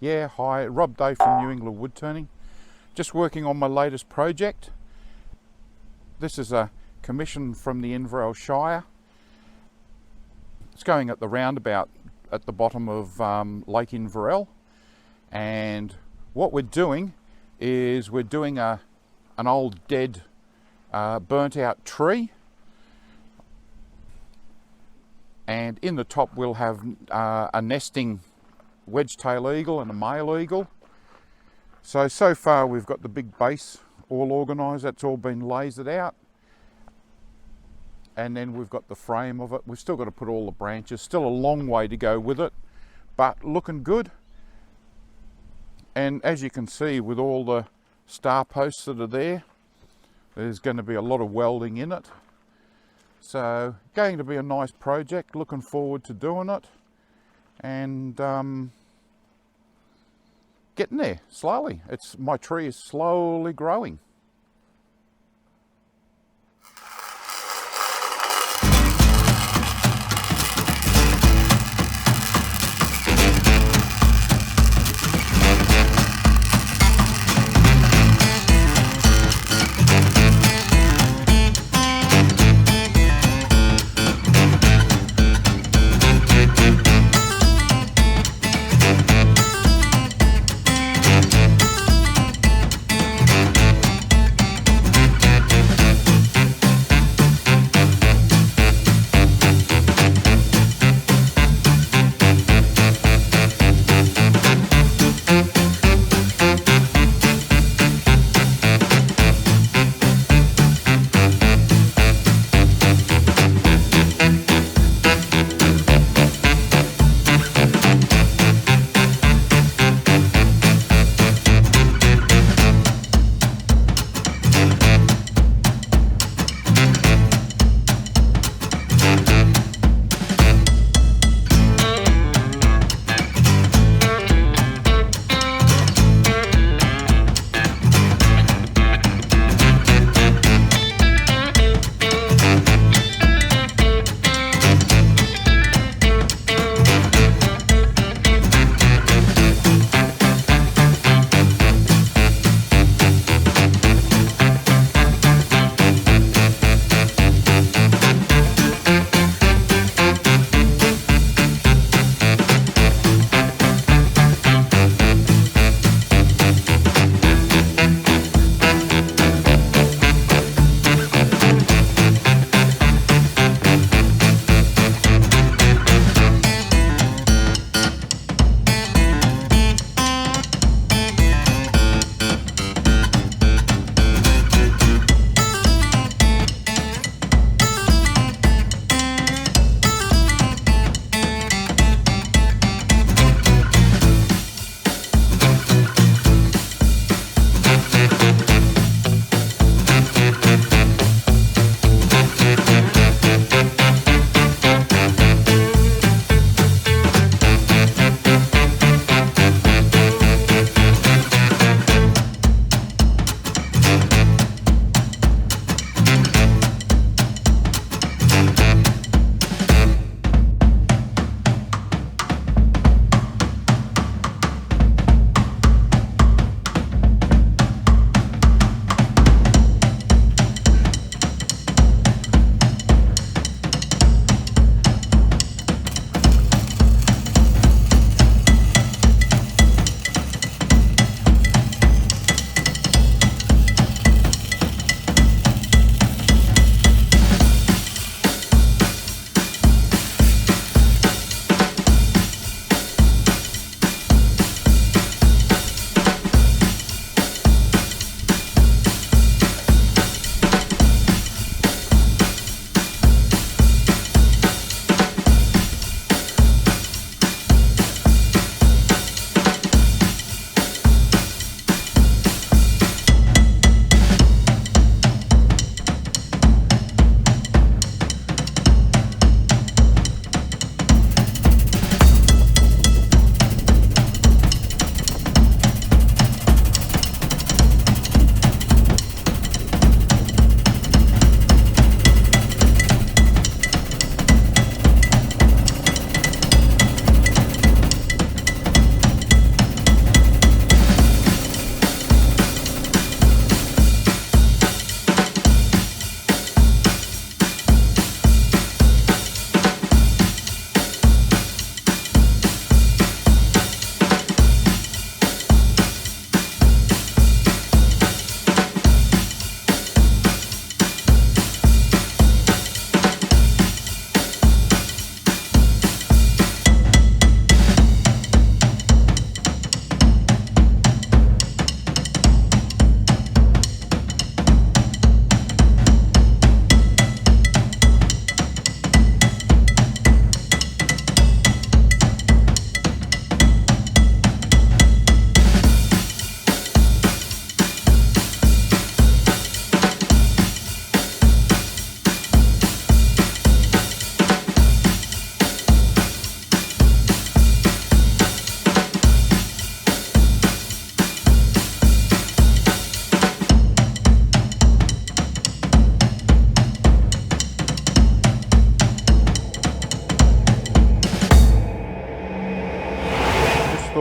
Yeah, hi, Rob Day from New England Woodturning. Just working on my latest project. This is a commission from the Inverell Shire. It's going at the roundabout at the bottom of Lake Inverell, and what we're doing is we're doing an old dead burnt out tree, and in the top we'll have a nesting wedge-tail eagle and a male eagle. So far we've got the big base all organised, that's all been lasered out, and then we've got the frame of it. We've still got to put all the branches, still a long way to go with it, but looking good. And as you can see, with all the star posts that are there, there's going to be a lot of welding in it. So going to be a nice project, looking forward to doing it, and getting there slowly. My tree is slowly growing.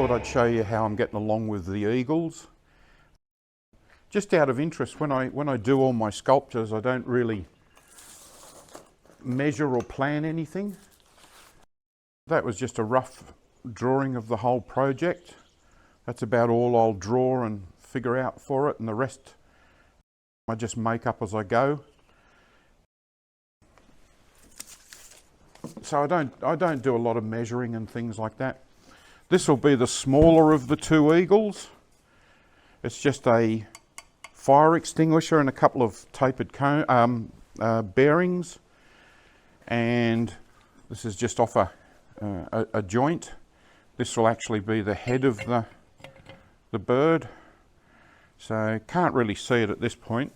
thought I'd show you how I'm getting along with the eagles. Just out of interest, when I do all my sculptures, I don't really measure or plan anything. That was just a rough drawing of the whole project. That's about all I'll draw and figure out for it, and the rest I just make up as I go. So I don't do a lot of measuring and things like that. This will be the smaller of the two eagles. It's just a fire extinguisher and a couple of tapered bearings, and this is just off a joint. This will actually be the head of the bird, so can't really see it at this point.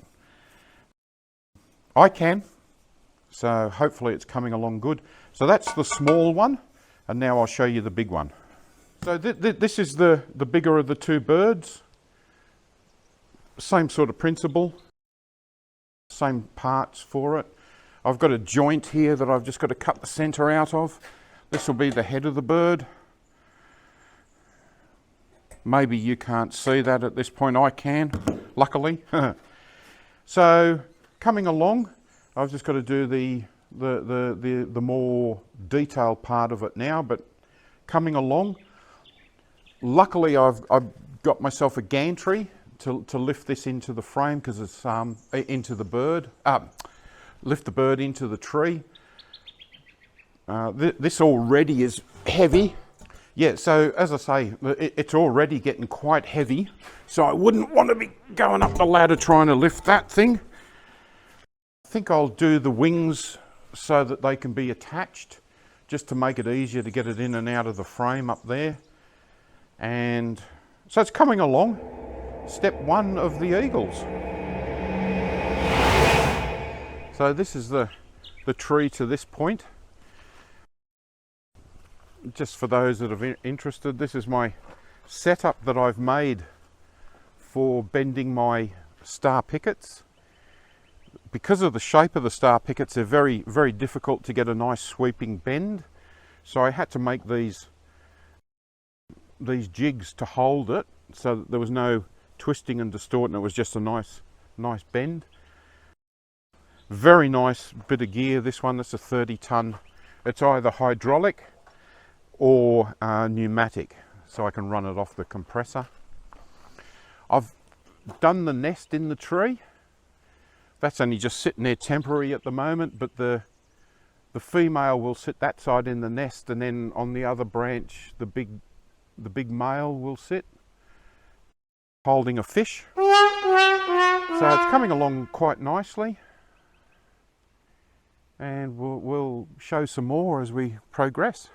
I can, so hopefully it's coming along good. So that's the small one, and now I'll show you the big one. So this is the bigger of the two birds. Same sort of principle, same parts for it. I've got a joint here that I've just got to cut the centre out of. This will be the head of the bird. Maybe you can't see that at this point. I can, luckily. So coming along, I've just got to do the more detailed part of it now, but coming along, luckily I've got myself a gantry to lift this into the frame, because it's into the bird, lift the bird into the tree. This already is heavy. Yeah, so as I say, it's already getting quite heavy, so I wouldn't want to be going up the ladder trying to lift that thing. I think I'll do the wings so that they can be attached, just to make it easier to get it in and out of the frame up there. And so it's coming along. Step one of the eagles. So this is the tree to this point. Just for those that are interested, this is my setup that I've made for bending my star pickets. Because of the shape of the star pickets, they're very, very difficult to get a nice sweeping bend. So I had to make these jigs to hold it, so that there was no twisting and distorting. It was just a nice bend. Very nice bit of gear, this one. That's a 30-ton. It's either hydraulic or pneumatic, so I can run it off the compressor. I've done the nest in the tree. That's only just sitting there temporary at the moment, but the female will sit that side in the nest, and then on the other branch the big male will sit holding a fish. So it's coming along quite nicely, and we'll show some more as we progress.